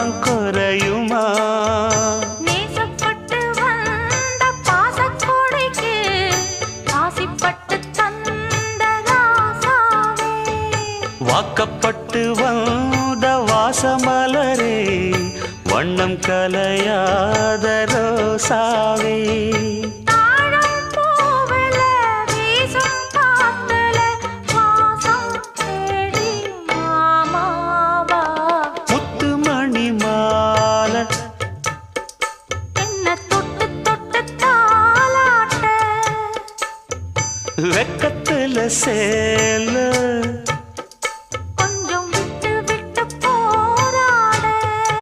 எல்லாம் குறையுமா? நேசப்பட்டு வந்த பாசக்கொடைக்கு ஆசிப்பட்டு தந்த ராசாவே, வாக்கப்பட்டு வந்த வாசமலரே, வண்ணம் கலையாத ரோசாவே. தாழம் பூவுல வீசும் காத்துல வாசம் தேடி மாமாவா, முத்துமணி மாலை என்ன தொட்டு தொட்டு தாலாட்ட, வெக்கத்துல சேல